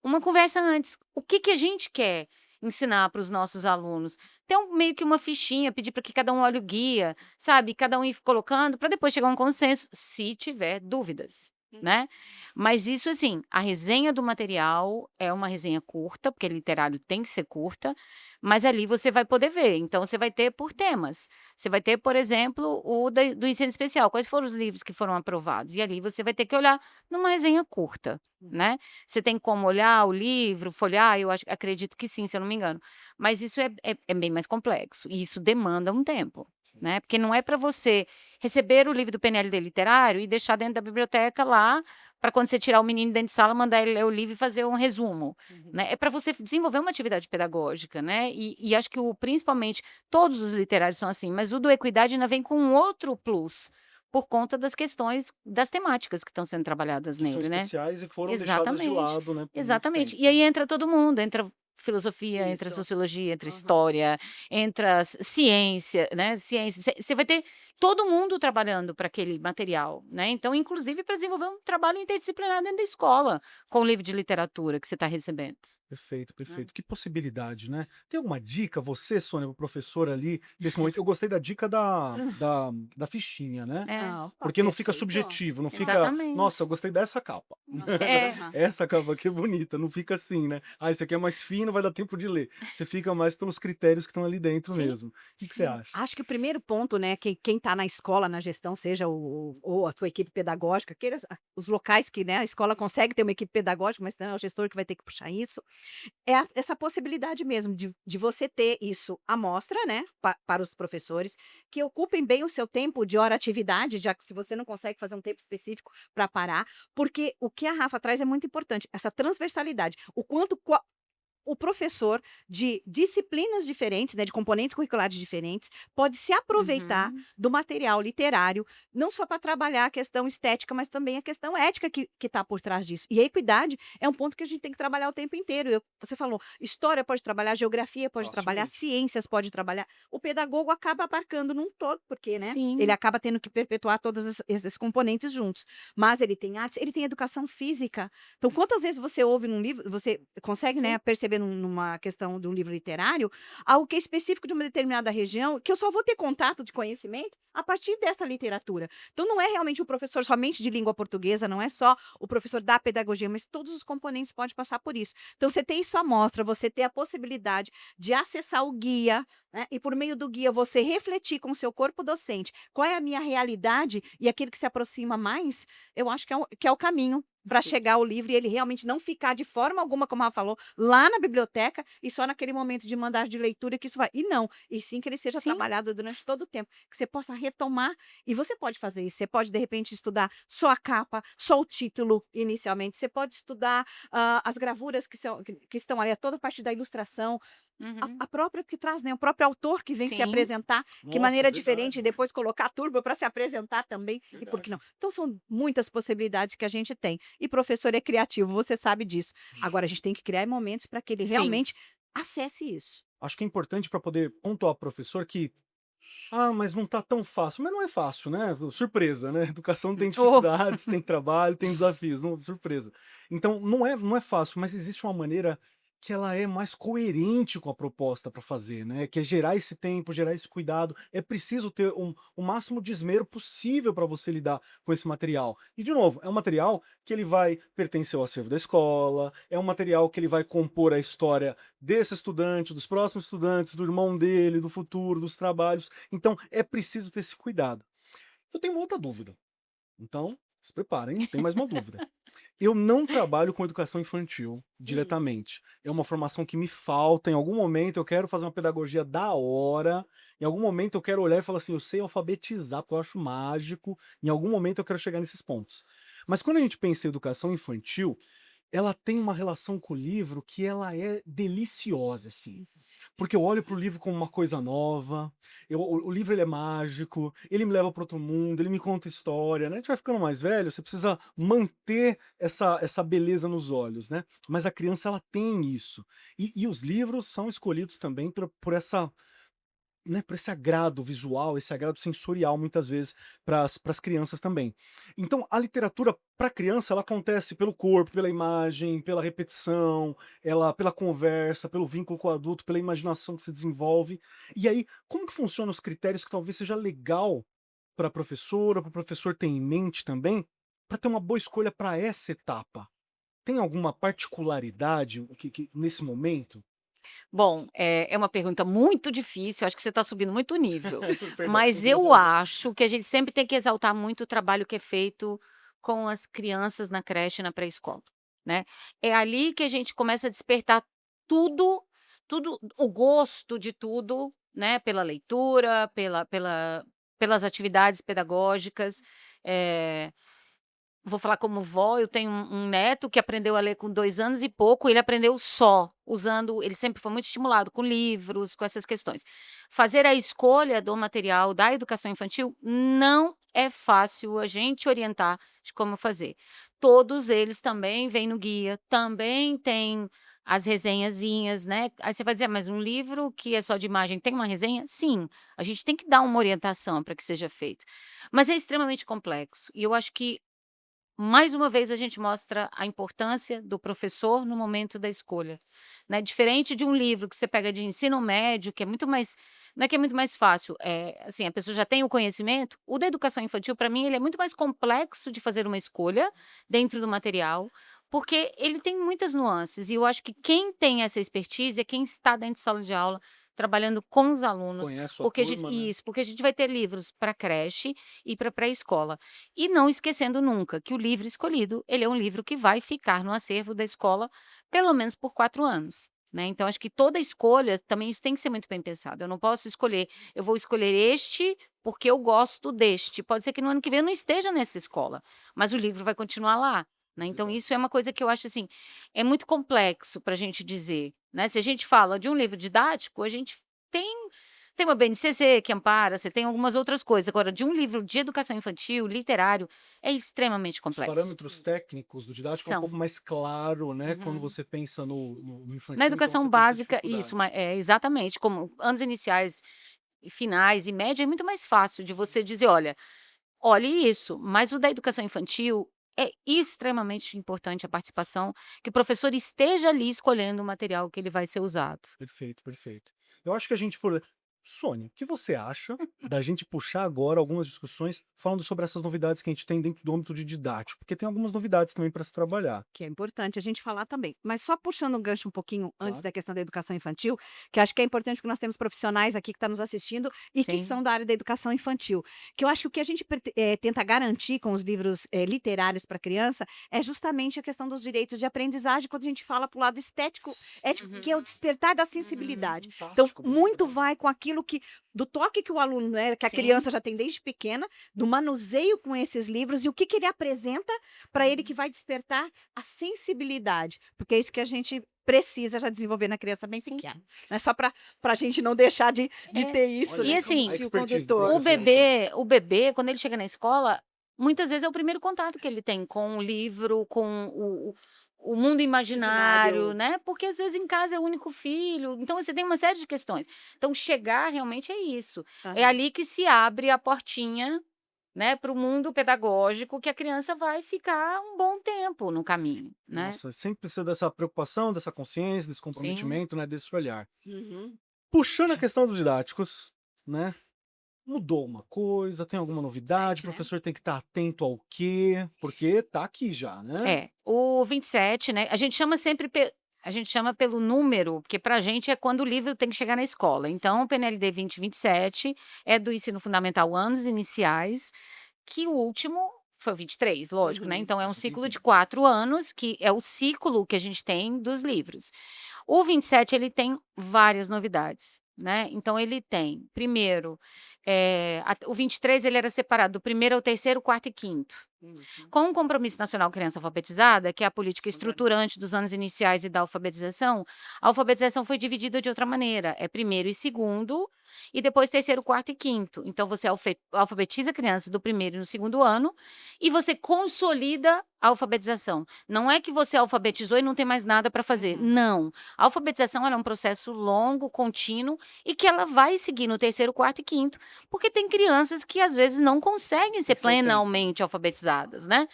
S3: uma conversa antes. O que que a gente quer ensinar para os nossos alunos? Ter meio que uma fichinha, pedir para que cada um olhe o guia, sabe, cada um ir colocando, para depois chegar a um consenso, se tiver dúvidas, né. Mas isso, assim, a resenha do material é uma resenha curta, porque literário tem que ser curta, mas ali você vai poder ver. Então você vai ter por temas. Você vai ter, por exemplo, o do ensino especial, quais foram os livros que foram aprovados, e ali você vai ter que olhar numa resenha curta, né. Você tem como olhar o livro, folhear? Eu acredito que sim, se eu não me engano. Mas isso é bem mais complexo, e isso demanda um tempo,
S1: Sim.
S3: né, porque não é para você receber o livro do PNLD literário e deixar dentro da biblioteca lá, para quando você tirar o menino dentro de sala, mandar ele ler o livro e fazer um resumo, né. É para você desenvolver uma atividade pedagógica, né, e acho que principalmente todos os literários são assim, mas o do equidade ainda vem com um outro plus, por conta das questões das temáticas que estão sendo trabalhadas
S1: Que são
S3: nele, né.
S1: especiais e foram deixadas de
S3: Exatamente,
S1: lado, né, por muito
S3: exatamente.
S1: tempo.
S3: E aí entra todo mundo, entra filosofia, entra
S2: Isso.
S3: sociologia, entra
S2: Aham.
S3: história, entra ciência, né, ciência. Você vai ter todo mundo trabalhando para aquele material, né, então inclusive para desenvolver um trabalho interdisciplinar dentro da escola, com o livro de literatura que você está recebendo.
S1: Perfeito,
S2: Né.
S1: perfeito. Que possibilidade, né. Tem alguma dica, você, Sônia, o professor ali, desse momento eu gostei da dica da fichinha, né,
S3: É,
S2: Ah, opa,
S1: porque não fica
S2: perfeito.
S1: subjetivo, não fica: "Nossa,
S3: exatamente.
S1: eu gostei dessa capa.
S3: É,
S2: Aham.
S1: Essa capa aqui é bonita", não fica assim, né. "Ah, esse aqui é mais fino, vai dar tempo de ler". Você fica mais pelos critérios que estão ali dentro
S3: sim.
S1: mesmo. O que que você acha?
S2: Acho que o primeiro ponto, né, quem está na escola, na gestão, seja ou a tua equipe pedagógica, os locais que, né, a escola consegue ter uma equipe pedagógica, mas não é o gestor que vai ter que puxar isso, essa possibilidade mesmo de você ter isso à mostra, né, para os professores, que ocupem bem o seu tempo de hora atividade, já que se você não consegue fazer um tempo específico para parar, porque o que a Rafa traz é muito importante, essa transversalidade, o quanto o professor de disciplinas diferentes, né, de componentes curriculares diferentes, pode se aproveitar
S3: Uhum.
S2: do material literário, não só para trabalhar a questão estética, mas também a questão ética que está por trás disso. E a equidade é um ponto que a gente tem que trabalhar o tempo inteiro. Você falou, história pode trabalhar, geografia pode trabalhar,
S1: Facilmente.
S2: ciências pode trabalhar. O pedagogo acaba abarcando num todo, porque, né, ele
S3: Sim,
S2: acaba tendo que perpetuar todos esses componentes juntos. Mas ele tem artes, ele tem educação física. Então, quantas vezes você ouve num livro, você consegue, né,
S3: sim.
S2: perceber numa questão de um livro literário, algo que é específico de uma determinada região, que eu só vou ter contato de conhecimento a partir dessa literatura. Então, não é realmente o professor somente de língua portuguesa, não é só o professor da pedagogia, mas todos os componentes podem passar por isso. Então, você ter isso à mostra, você ter a possibilidade de acessar o guia, né, e por meio do guia você refletir com o seu corpo docente qual é a minha realidade e aquilo que se aproxima mais, eu acho que é o caminho para chegar ao livro e ele realmente não ficar de forma alguma, como ela falou, lá na biblioteca e só naquele momento de mandar de leitura que isso vai. E não, e sim que ele seja
S3: Sim,
S2: trabalhado durante todo o tempo, que você possa retomar, e você pode fazer isso, você pode de repente estudar só a capa, só o título inicialmente, você pode estudar as gravuras que estão ali, toda a parte da ilustração,
S3: uhum.
S2: a própria que traz, né, o próprio autor que vem se
S3: Sim,
S2: apresentar, que
S1: Nossa,
S2: maneira diferente,
S1: verdade,
S2: e depois colocar a turma para se apresentar também, e por que não?
S1: verdade.
S2: Então são muitas possibilidades que a gente tem, e professor é criativo, você sabe disso. Agora a gente tem que criar momentos para que ele
S3: sim.
S2: realmente acesse isso.
S1: Acho que é importante para poder pontuar para o professor que: "Ah, mas não tá tão fácil", mas não é fácil, né, surpresa, né, educação tem
S3: Oh,
S1: dificuldades, tem trabalho, tem desafios, não surpresa. Então não é fácil, mas existe uma maneira que ela é mais coerente com a proposta para fazer, né, que é gerar esse tempo, gerar esse cuidado, é preciso ter o máximo de esmero possível para você lidar com esse material. E de novo, é um material que ele vai pertencer ao acervo da escola, é um material que ele vai compor a história desse estudante, dos próximos estudantes, do irmão dele, do futuro, dos trabalhos. Então é preciso ter esse cuidado. Eu tenho uma outra dúvida, então se preparem, tem mais uma dúvida. Eu não trabalho com educação infantil
S2: Hum.
S1: diretamente. É uma formação que me falta. Em algum momento eu quero fazer uma pedagogia da hora. Em algum momento eu quero olhar e falar assim: eu sei alfabetizar, porque eu acho mágico. Em algum momento eu quero chegar nesses pontos. Mas quando a gente pensa em educação infantil, ela tem uma relação com o livro que ela é deliciosa, assim. porque eu olho pro livro como uma coisa nova, o livro ele é mágico, ele me leva para outro mundo, ele me conta história, né? A gente vai ficando mais velho, você precisa manter essa beleza nos olhos, né? Mas a criança, ela tem isso. E os livros são escolhidos também por essa, né, por esse agrado visual, esse agrado sensorial, muitas vezes, para as crianças também. Então, a literatura para criança, ela acontece pelo corpo, pela imagem, pela repetição, pela conversa, pelo vínculo com o adulto, pela imaginação que se desenvolve. E aí, como que funcionam os critérios que talvez seja legal para a professora, para o professor ter em mente também, para ter uma boa escolha para essa etapa? Tem alguma particularidade nesse momento?
S3: Bom, é uma pergunta muito difícil, acho que você está subindo muito o nível.
S1: Perdão.
S3: Mas eu acho que a gente sempre tem que exaltar muito o trabalho que é feito com as crianças na creche e na pré-escola, né. É ali que a gente começa a despertar tudo o gosto de tudo, né, pela leitura, pelas atividades pedagógicas, eh vou falar como vó, eu tenho um neto que aprendeu a ler com 2 anos e pouco, ele aprendeu só, usando ele sempre foi muito estimulado com livros, com essas questões. Fazer a escolha do material da educação infantil não é fácil a gente orientar de como fazer. Todos eles também vêm no guia, também tem as resenhazinhas, né. Aí você vai dizer: "Ah, mas um livro que é só de imagem tem uma resenha?" Sim, a gente tem que dar uma orientação para que seja feito. Mas é extremamente complexo e eu acho que mais uma vez a gente mostra a importância do professor no momento da escolha, né, diferente de um livro que você pega de ensino médio, que é muito mais não é que é muito mais fácil, assim, a pessoa já tem o conhecimento, o da educação infantil para mim ele é muito mais complexo de fazer uma escolha dentro do material, porque ele tem muitas nuances e eu acho que quem tem essa expertise é quem está dentro de sala de aula, trabalhando com os alunos,
S1: Conhece sua
S3: porque a gente
S1: turma, né?
S3: isso, porque a gente vai ter livros para creche e para pré-escola. E não esquecendo nunca que o livro escolhido, ele é um livro que vai ficar no acervo da escola pelo menos por 4 anos, né. Então acho que toda escolha também isso tem que ser muito bem pensado, eu não posso escolher, eu vou escolher este, porque eu gosto deste, pode ser que no ano que vem eu não esteja nessa escola, mas o livro vai continuar lá, né. Então
S1: Verdade.
S3: isso é uma coisa que eu acho, assim, é muito complexo para a gente dizer, né. Se a gente fala de um livro didático, a gente tem tem uma BNCC que ampara, você tem algumas outras coisas. Agora, de um livro de educação infantil, literário, é extremamente
S1: Os
S3: complexo.
S1: parâmetros técnicos do didático é um pouco
S3: São.
S1: mais claro, né, quando
S3: Uhum.
S1: você pensa no
S3: Na
S1: infantil, então
S3: educação
S1: você tem essa
S3: básica, isso,
S1: dificuldade.
S3: exatamente, como anos iniciais e finais e média, é muito mais fácil de você dizer: "Olha, olhe isso", mas o da educação infantil é extremamente importante a participação, que o professor esteja ali escolhendo o material que ele vai ser usado.
S1: Perfeito, perfeito. Eu acho que a gente por Sônia, o que você acha da gente puxar agora algumas discussões falando sobre essas novidades que a gente tem dentro do âmbito de didático? Porque tem algumas novidades também para se trabalhar.
S2: Que é importante a gente falar também. Mas só puxando um gancho um pouquinho antes
S1: Claro.
S2: da questão da educação infantil, que eu acho que é importante porque nós temos profissionais aqui que estão nos assistindo e que
S3: Sim.
S2: são da área da educação infantil, que eu acho que o que a gente tenta garantir com os livros, literários para criança, é justamente a questão dos direitos de aprendizagem quando a gente fala para o lado estético,
S3: Uhum,
S2: que é o despertar da
S3: uhum.
S2: sensibilidade. Então,
S1: Fantástico, muito
S2: muito
S1: legal.
S2: vai com aquilo que do toque que o aluno, né, que a
S3: Sim.
S2: criança já tem desde pequena, do manuseio com esses livros e o que que ele apresenta para ele que vai despertar a sensibilidade, porque é isso que a gente precisa já desenvolver na criança bem
S3: Sim.
S2: pequena. Não é só para a gente não deixar de
S3: É.
S2: ter isso,
S1: Olha
S3: E
S2: né,
S1: aí,
S2: como
S1: a
S3: assim,
S2: fio
S1: expertise do
S2: condutor.
S3: o
S1: professor.
S3: bebê, quando ele chega na escola, muitas vezes é o primeiro contato que ele tem com o livro, com o mundo imaginário,
S2: Imaginário.
S3: né, porque às vezes em casa é o único filho, então você tem uma série de questões. Então chegar realmente é isso, é
S2: Aham.
S3: ali que se abre a portinha, né, para o mundo pedagógico que a criança vai ficar um bom tempo no caminho, né.
S1: Nossa, sempre precisa dessa preocupação, dessa consciência, desse
S3: Sim.
S1: comprometimento, né, desse olhar.
S2: Uhum.
S1: Puxando a questão dos didáticos, né? Mudou uma coisa, tem alguma novidade, o
S2: 2027, né.
S1: professor tem que estar atento ao quê? Porque tá aqui já, né?
S3: É, o 27, né, a gente chama pelo número, porque pra gente é quando o livro tem que chegar na escola. Então o PNLD 2027 é do ensino fundamental anos iniciais, que o último foi o 23, lógico, né,
S2: Uhum.
S3: então é um
S1: Faz um
S3: ciclo de
S1: tempinho.
S3: 4 anos, que é o ciclo que a gente tem dos livros. O 27 ele tem várias novidades. né? Então ele tem, primeiro, o 23 ele era separado do primeiro ao terceiro, quarto e quinto. Com o Compromisso Nacional Criança Alfabetizada, que é a política estruturante dos anos iniciais e da alfabetização, a alfabetização foi dividida de outra maneira. É primeiro e segundo, e depois terceiro, quarto e quinto. Então, você alfabetiza a criança do primeiro e no segundo ano, e você consolida a alfabetização. Não é que você alfabetizou e não tem mais nada para fazer. Não. A alfabetização ela é um processo longo, contínuo, e que ela vai seguir no terceiro, quarto e quinto, porque tem crianças que às vezes não conseguem ser
S1: que ser o tempo.
S3: plenamente alfabetizadas, né?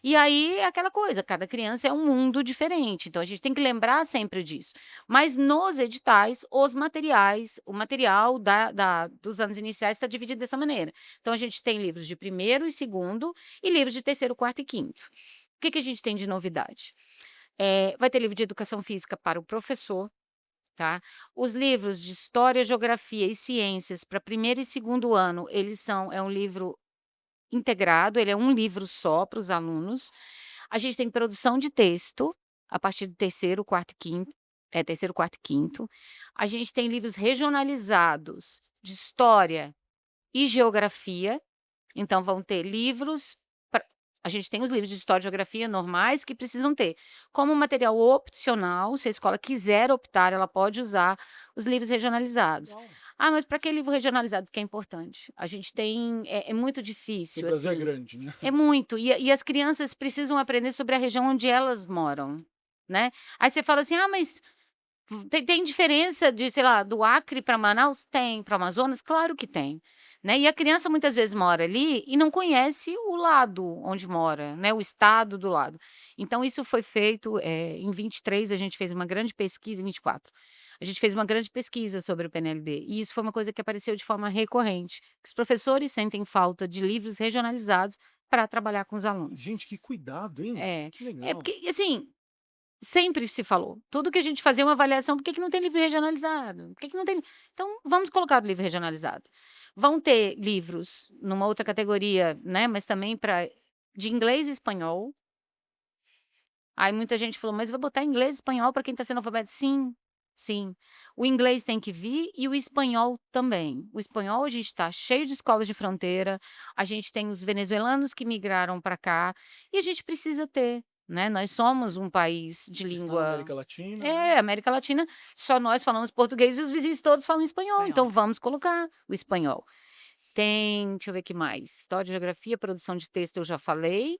S3: E aí é aquela coisa, cada criança é um mundo diferente, então a gente tem que lembrar sempre disso. Mas nos editais, os materiais, o material dos anos iniciais está dividido dessa maneira. Então a gente tem livros de primeiro e segundo e livros de terceiro, quarto e quinto. O que a gente tem de novidade? Vai ter livro de educação física para o professor, tá? Os livros de história, geografia e ciências para primeiro e segundo ano, é um livro integrado, ele é um livro só para os alunos. A gente tem produção de texto a partir do terceiro, quarto e quinto. Terceiro, quarto e quinto. A gente tem livros regionalizados de história e geografia. Então, vão ter livros. A gente tem os livros de história e geografia normais que precisam ter. Como material opcional, se a escola quiser optar, ela pode usar os livros regionalizados.
S1: Uau.
S3: Ah, mas para que livro regionalizado? Porque é importante. A gente tem. É muito
S1: O
S3: difícil.
S1: Brasil é
S3: Assim.
S1: grande, né?
S3: É muito. E as crianças precisam aprender sobre a região onde elas moram, né? Aí você fala assim, mas tem diferença de, sei lá, do Acre para Manaus? Tem. Para Amazonas? Claro que tem. Né? E a criança muitas vezes mora ali e não conhece o lado onde mora, né? O estado do lado. Então, isso foi feito em 23, a gente fez uma grande pesquisa, em 24. A gente fez uma grande pesquisa sobre o PNLD. E isso foi uma coisa que apareceu de forma recorrente. Os professores sentem falta de livros regionalizados para trabalhar com os alunos.
S1: Gente, que cuidado, hein? Que legal.
S3: Porque, assim, sempre se falou. Tudo que a gente fazia uma avaliação, por que não tem livro regionalizado? Por que não tem. Então, vamos colocar o livro regionalizado. Vão ter livros numa outra categoria, né? Mas também de inglês e espanhol. Aí muita gente falou, mas vai botar inglês e espanhol para quem está sendo alfabetizado? Sim, sim. O inglês tem que vir e o espanhol também. O espanhol, a gente está cheio de escolas de fronteira, a gente tem os venezuelanos que migraram para cá, e a gente precisa ter, né? Nós somos um país de
S1: Está na
S3: língua.
S1: América Latina. né?
S3: América Latina, só nós falamos português e os vizinhos todos falam espanhol. Então vamos colocar o espanhol. Tem, deixa eu ver o que mais. História, geografia, produção de texto, eu já falei.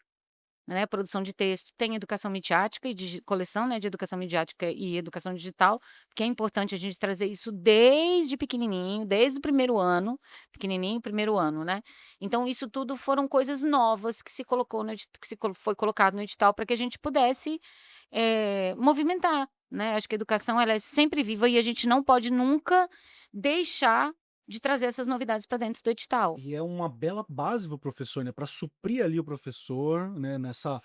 S3: Né, produção de texto, tem educação midiática e coleção, né, de educação midiática e educação digital, porque é importante a gente trazer isso desde pequenininho, desde o primeiro ano, pequenininho, primeiro ano, né? Então isso tudo foram coisas novas que se colocou foi colocado no edital para que a gente pudesse movimentar, né? Acho que a educação ela é sempre viva e a gente não pode nunca deixar de trazer essas novidades para dentro do edital.
S1: E é uma bela base para o professor, né? Para suprir ali o professor, né? Nessa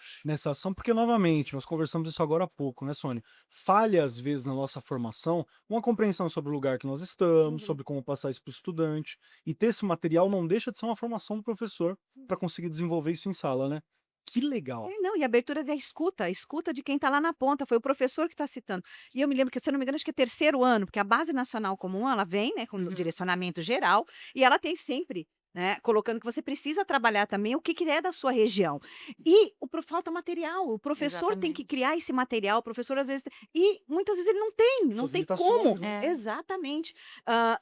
S1: ação, porque, novamente, nós conversamos isso agora há pouco, né, Sônia? Falha, às vezes, na nossa formação, uma compreensão sobre o lugar que nós estamos, sobre como passar isso para o estudante. E ter esse material não deixa de ser uma formação do professor para conseguir desenvolver isso em sala, né? Que legal.
S2: Não, e a abertura da escuta, a escuta de quem está lá na ponta, foi o professor que está citando. E eu me lembro que, se eu não me engano, acho que é terceiro ano, porque a Base Nacional Comum, ela vem, né, com o direcionamento geral, e ela tem sempre, né, colocando que você precisa trabalhar também o que é da sua região. E falta material, o professor tem que
S3: Exatamente.
S2: criar esse material, o professor às vezes, e muitas vezes ele não tem
S1: Suas
S2: como.
S1: limitações, né?
S2: Exatamente.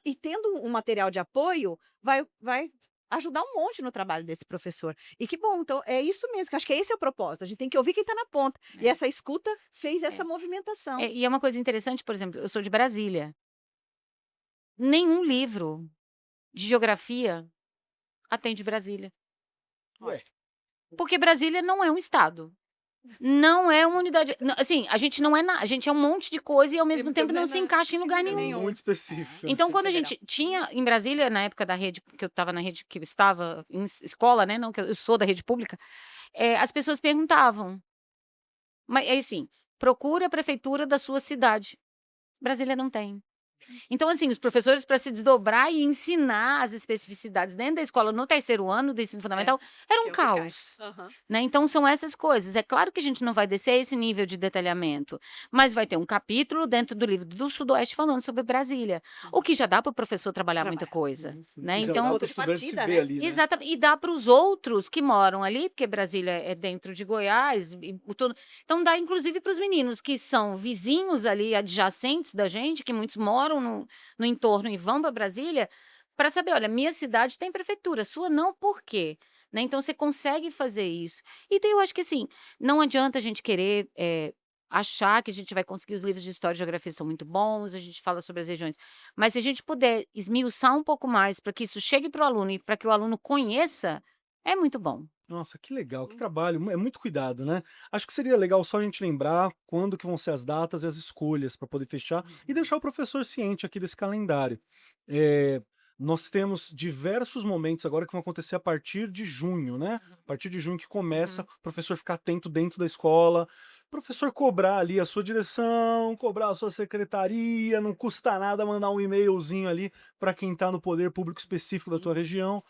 S2: E tendo um material de apoio, vai ajudar um monte no trabalho desse professor. E que bom, então é isso mesmo, que eu acho que esse é o propósito, a gente tem que ouvir quem está na ponta. E essa escuta fez essa movimentação.
S3: E é uma coisa interessante, por exemplo, eu sou de Brasília. Nenhum livro de geografia atende Brasília.
S1: Ué,
S3: Porque Brasília não é um estado. Não é uma unidade. Assim, a gente não é a gente é um monte de coisa e ao mesmo tempo não se encaixa em lugar nenhum.
S1: muito específico.
S3: Então, quando a gente tinha em Brasília, na época da rede, que eu estava na rede, que eu estava em escola, né? Não, que eu sou da rede pública, as pessoas perguntavam. Mas é assim, procure a prefeitura da sua cidade. Brasília não tem. Então, assim, os professores, para se desdobrar e ensinar as especificidades dentro da escola no 3º ano do ensino
S2: É,
S3: fundamental, era
S2: que
S3: um
S2: é o que cai.
S3: caos.
S2: Aham.
S3: Né? Então, são essas coisas. É claro que a gente não vai descer a esse nível de detalhamento, mas vai ter um capítulo dentro do livro do Sudoeste falando sobre Brasília, o que já dá para o professor trabalhar muita
S2: Trabalhar.
S3: coisa. Né?
S1: Já
S3: Então,
S1: dá
S2: Ponto
S1: para o
S2: de
S1: estudante se
S2: partida,
S1: ver
S2: né?
S1: ali, né?
S3: exatamente. E dá para os outros que moram ali, porque Brasília é dentro de Goiás, então dá inclusive para os meninos que são vizinhos ali, adjacentes da gente, que muitos moram no entorno e vão para Brasília, para saber, olha, minha cidade tem prefeitura, sua não, por quê? Né? Então você consegue fazer isso. E eu acho que assim, não adianta a gente querer achar que a gente vai conseguir. Os livros de história e geografia são muito bons, a gente fala sobre as regiões, mas se a gente puder esmiuçar um pouco mais para que isso chegue para o aluno e para que o aluno conheça, é muito bom.
S1: Nossa, que legal, que
S2: Hum.
S1: trabalho, é muito cuidado, né? Acho que seria legal só a gente lembrar quando que vão ser as datas e as escolhas para poder fechar e deixar o professor ciente aqui desse calendário. É, nós temos diversos momentos agora que vão acontecer a partir de junho, né? A partir de junho que começa
S3: Uhum.
S1: o professor ficar atento dentro da escola, professor cobrar ali a sua direção, cobrar a sua secretaria, não custa nada mandar um e-mailzinho ali para quem está no poder público específico da tua região,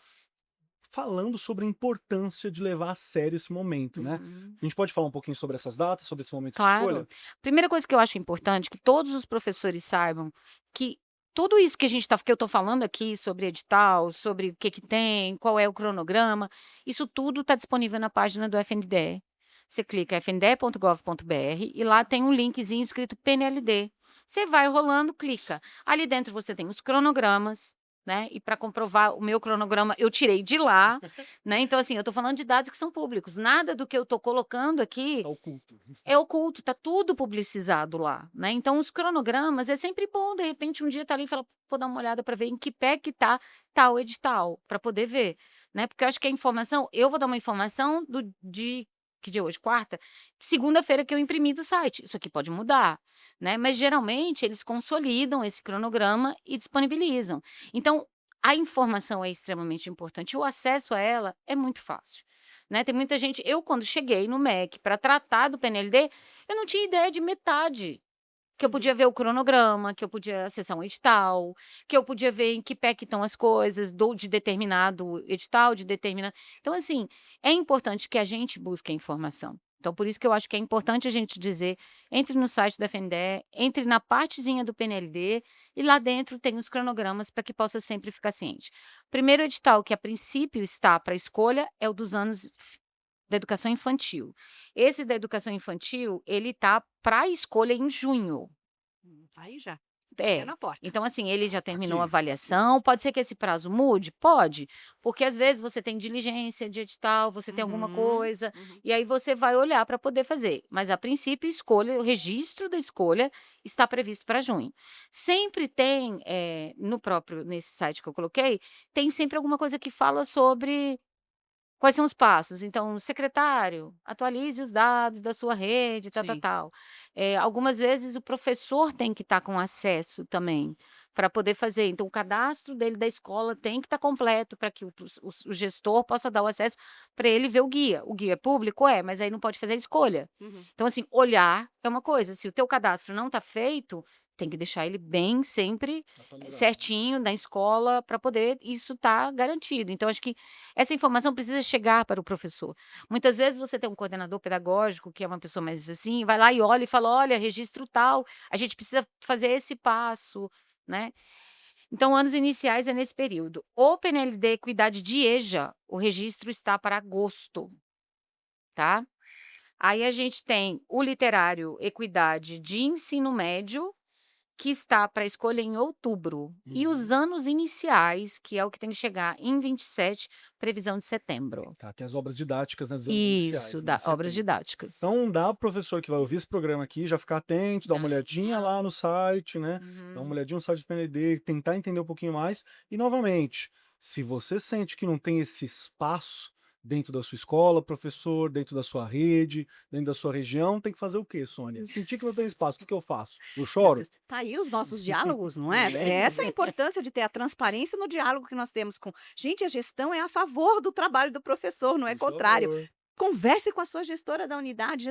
S1: falando sobre a importância de levar a sério esse momento, né?
S3: Uhum.
S1: A gente pode falar um pouquinho sobre essas datas, sobre esse momento de
S3: Claro.
S1: escolha?
S3: Primeira coisa que eu acho importante que todos os professores saibam que tudo isso que que eu estou falando aqui sobre edital, sobre o que que tem, qual é o cronograma, isso tudo está disponível na página do FNDE. Você clica fnde.gov.br e lá tem um linkzinho escrito PNLD. Você vai rolando, clica. Ali dentro você tem os cronogramas, né? E para comprovar o meu cronograma, eu tirei de lá, né? Então, assim, eu estou falando de dados que são públicos. Nada do que eu estou colocando aqui
S1: Tá oculto.
S3: é oculto, tá tudo publicizado lá, né? Então, os cronogramas é sempre bom, de repente, um dia tá ali e fala, vou dar uma olhada para ver em que pé que tá tal edital, para poder ver, né? Porque eu acho que a informação, eu vou dar uma informação que dia é hoje? Quarta? Segunda-feira que eu imprimi do site. Isso aqui pode mudar, né? Mas geralmente eles consolidam esse cronograma e disponibilizam. Então, a informação é extremamente importante. O acesso a ela é muito fácil. Né? Tem muita gente. Eu, quando cheguei no MEC para tratar do PNLD, eu não tinha ideia de metade. Que eu podia ver o cronograma, que eu podia acessar um edital, que eu podia ver em que pé que estão as coisas de determinado edital, de determinado. Então, assim, é importante que a gente busque a informação. Então, por isso que eu acho que é importante a gente dizer, entre no site da FNDE, entre na partezinha do PNLD e lá dentro tem os cronogramas para que possa sempre ficar ciente. Primeiro edital que a princípio está para escolha é o dos anos da educação infantil. Esse da educação infantil, ele tá para escolha em junho.
S2: Aí já.
S3: É.
S2: Bateu na porta.
S3: Então, assim, ele já terminou a
S1: Aqui.
S3: avaliação. Pode ser que esse prazo mude? Pode. Porque às vezes você tem diligência de edital, você tem alguma
S2: Uhum,
S3: coisa,
S2: uhum.
S3: e aí você vai olhar para poder fazer. Mas a princípio, o registro da escolha está previsto para junho. Sempre tem, nesse site que eu coloquei, tem sempre alguma coisa que fala sobre quais são os passos? Então, secretário, atualize os dados da sua rede, tal, tal,
S2: Sim.
S3: tal. Algumas vezes o professor tem que estar com acesso também, para poder fazer. Então, o cadastro dele da escola tem que estar completo para que o gestor possa dar o acesso para ele ver o guia. O guia é público? É, mas aí não pode fazer a escolha.
S2: Uhum.
S3: Então, assim, olhar é uma coisa. Se o teu cadastro não está feito, tem que deixar ele bem sempre
S1: Atualizado.
S3: certinho na escola para poder isso estar garantido. Então, acho que essa informação precisa chegar para o professor. Muitas vezes você tem um coordenador pedagógico, que é uma pessoa mais assim, vai lá e olha e fala: olha, registro tal, a gente precisa fazer esse passo, né? Então, anos iniciais é nesse período. O PNLD Equidade de EJA, o registro está para agosto, tá? Aí a gente tem o literário Equidade de ensino médio, que está para escolha em outubro. E os anos iniciais, que é o que tem que chegar em 27, previsão de setembro.
S1: Tá, tem as obras didáticas, né, dos anos iniciais,
S3: Isso,
S1: né,
S3: obras
S1: setembro.
S3: didáticas.
S1: Então dá pro professor que vai ouvir esse programa aqui já ficar atento, dar uma olhadinha lá no site, né? Dar uma
S3: Uhum.
S1: olhadinha no site do PND, tentar entender um pouquinho mais. E novamente, se você sente que não tem esse espaço dentro da sua escola, professor, dentro da sua rede, dentro da sua região, tem que fazer o quê, Sônia? Sentir que não tem espaço, o que que eu faço? Eu
S2: Meu
S1: choro?
S2: Deus, tá aí os nossos diálogos, não é? Essa é a importância de ter a transparência no diálogo que nós temos com. Gente, a gestão é a favor do trabalho do professor, não é
S1: Por
S2: contrário.
S1: favor.
S2: converse com a sua gestora da unidade,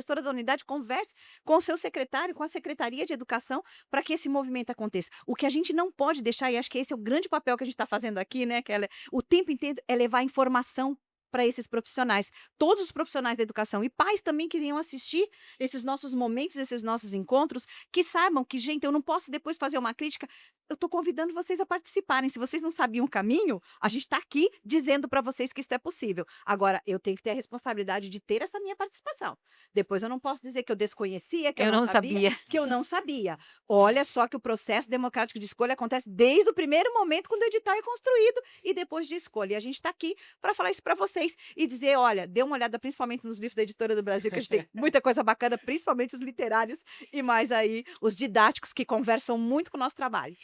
S2: converse com o seu secretário, com a Secretaria de Educação, para que esse movimento aconteça. O que a gente não pode deixar, e acho que esse é o grande papel que a gente está fazendo aqui, né, Keller, o tempo inteiro é levar informação para esses profissionais, todos os profissionais da educação e pais também que venham assistir esses nossos momentos, esses nossos encontros, que saibam que, gente, eu não posso depois fazer uma crítica, eu estou convidando vocês a participarem. Se vocês não sabiam o caminho, a gente está aqui dizendo para vocês que isso é possível. Agora, eu tenho que ter a responsabilidade de ter essa minha participação. Depois eu não posso dizer que eu desconhecia, que eu
S3: Eu
S2: não
S3: não
S2: sabia,
S3: sabia.
S2: que eu não sabia. Olha só que o processo democrático de escolha acontece desde o primeiro momento, quando o edital é construído e depois de escolha. E a gente está aqui para falar isso para vocês e dizer, olha, dê uma olhada principalmente nos livros da Editora do Brasil, que a gente tem muita coisa bacana, principalmente os literários e mais aí os didáticos, que conversam muito com o nosso trabalho.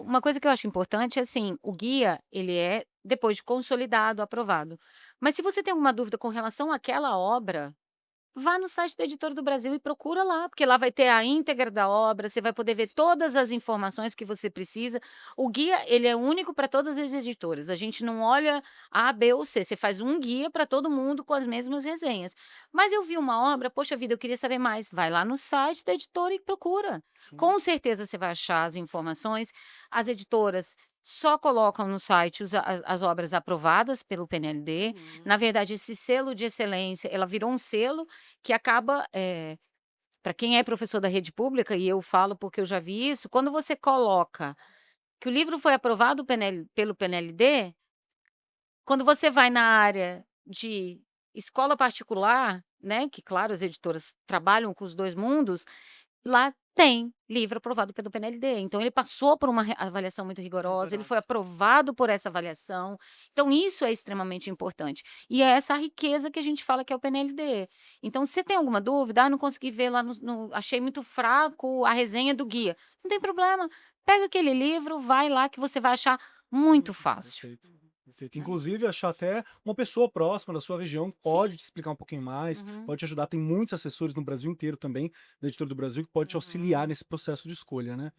S3: Uma coisa que eu acho importante é assim, o guia, ele é depois de consolidado, aprovado. Mas se você tem alguma dúvida com relação àquela obra, vá no site da Editora do Brasil e procura lá, porque lá vai ter a íntegra da obra, você vai poder ver todas as informações que você precisa. O guia, ele é único para todas as editoras. A gente não olha A, B ou C. Você faz um guia para todo mundo com as mesmas resenhas. Mas eu vi uma obra, poxa vida, eu queria saber mais. Vai lá no site da editora e procura.
S1: Sim.
S3: Com certeza você vai achar as informações. As editoras só colocam no site as obras aprovadas pelo PNLD. Na verdade, esse selo de excelência, ela virou um selo que acaba, para quem é professor da rede pública, e eu falo porque eu já vi isso, quando você coloca que o livro foi aprovado pelo PNLD, quando você vai na área de escola particular, né, que claro, as editoras trabalham com os dois mundos, lá tem livro aprovado pelo PNLD. Então ele passou por uma avaliação muito rigorosa, ele foi
S1: verdade.
S3: aprovado por essa avaliação. Então isso é extremamente importante. E é essa a riqueza que a gente fala que é o PNLD. Então se você tem alguma dúvida, não consegui ver lá achei muito fraco a resenha do guia. Não tem problema. Pega aquele livro, vai lá que você vai achar muito fácil.
S1: Perfeito. Perfeito.
S3: Né?
S1: Inclusive, achar até uma pessoa próxima da sua região que
S3: Sim.
S1: pode te explicar um pouquinho mais,
S3: Uhum.
S1: pode te ajudar. Tem muitos assessores no Brasil inteiro também, da Editora do Brasil, que pode te auxiliar
S3: Uhum.
S1: nesse processo de escolha, né?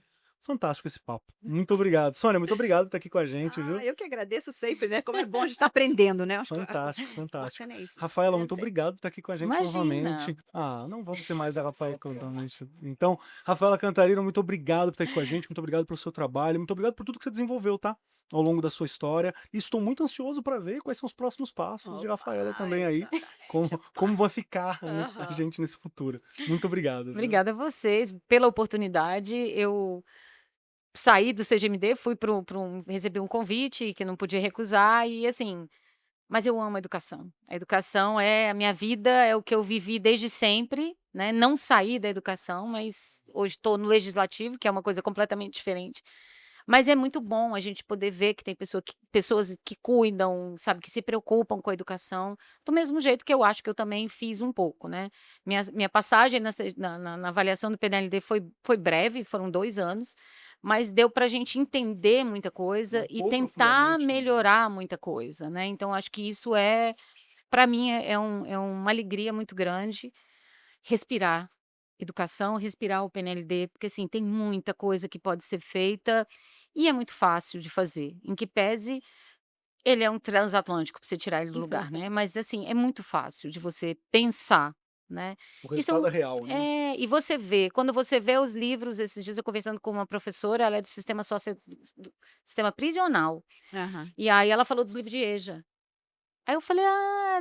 S1: Fantástico esse papo. Muito obrigado. Sônia, muito obrigado por estar aqui com a gente, viu?
S2: Eu que agradeço sempre, né? Como é bom a gente estar aprendendo, né? Acho que
S1: Fantástico, fantástico.
S2: bacana é isso.
S1: Rafaela, muito
S2: Aprendendo sempre.
S1: obrigado por estar aqui com a gente
S3: Imagina.
S1: novamente. Ah, não vamos ter mais da Rafaela novamente. Então, Rafaela Cantarino, muito obrigado por estar aqui com a gente, muito obrigado pelo seu trabalho, muito obrigado por tudo que você desenvolveu, tá? Ao longo da sua história. E estou muito ansioso para ver quais são os próximos passos de Rafaela também aí, como vai ficar né, a gente nesse futuro. Muito obrigado. Viu?
S3: Obrigada a vocês pela oportunidade. Eu saí do CGMD, fui recebi um convite que não podia recusar e assim, mas eu amo a educação. A educação é a minha vida, é o que eu vivi desde sempre, né? Não saí da educação, mas hoje estou no legislativo, que é uma coisa completamente diferente. Mas é muito bom a gente poder ver que tem pessoas que cuidam, sabe, que se preocupam com a educação, do mesmo jeito que eu acho que eu também fiz um pouco, né? Minha passagem na avaliação do PNLD foi breve, foram 2 anos, mas deu para a gente entender muita coisa e
S1: Pouco
S3: tentar
S1: profundamente, né?
S3: melhorar muita coisa, né? Então acho que isso para mim, é uma alegria muito grande respirar educação, respirar o PNLD, porque assim, tem muita coisa que pode ser feita e é muito fácil de fazer. Em que pese, ele é um transatlântico para você tirar ele do lugar, né? Mas assim, é muito fácil de você pensar, né?
S1: O
S3: E
S1: resultado
S3: são
S1: é real, né?
S3: e você vê, quando você vê os livros, esses dias eu conversando com uma professora, ela é do sistema prisional,
S2: Aham.
S3: e aí ela falou dos livros de EJA. Aí eu falei: "Ah,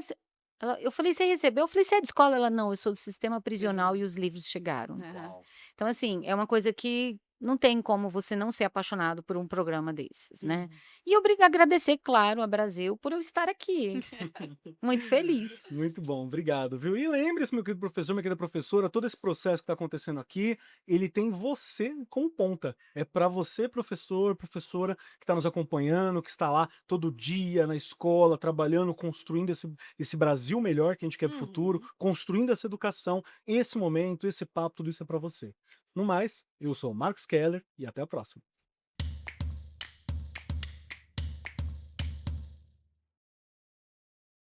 S3: eu falei: "Você recebeu?" Eu falei: "Você é de escola?" Ela: "Não, eu sou do sistema prisional e os livros chegaram".
S2: Aham.
S1: Uau.
S3: Então, assim, é uma coisa que não tem como você não ser apaixonado por um programa desses, né. E agradecer, claro, a Brasil por eu estar aqui. Muito feliz.
S1: Muito bom, obrigado, viu? E lembre-se, meu querido professor, minha querida professora, todo esse processo que está acontecendo aqui, ele tem você como ponta. É para você, professor, professora, que está nos acompanhando, que está lá todo dia na escola, trabalhando, construindo esse Brasil melhor que a gente quer para o futuro, construindo essa educação, esse momento, esse papo, tudo isso é para você. No mais, eu sou o Marcos Keller e até a próxima.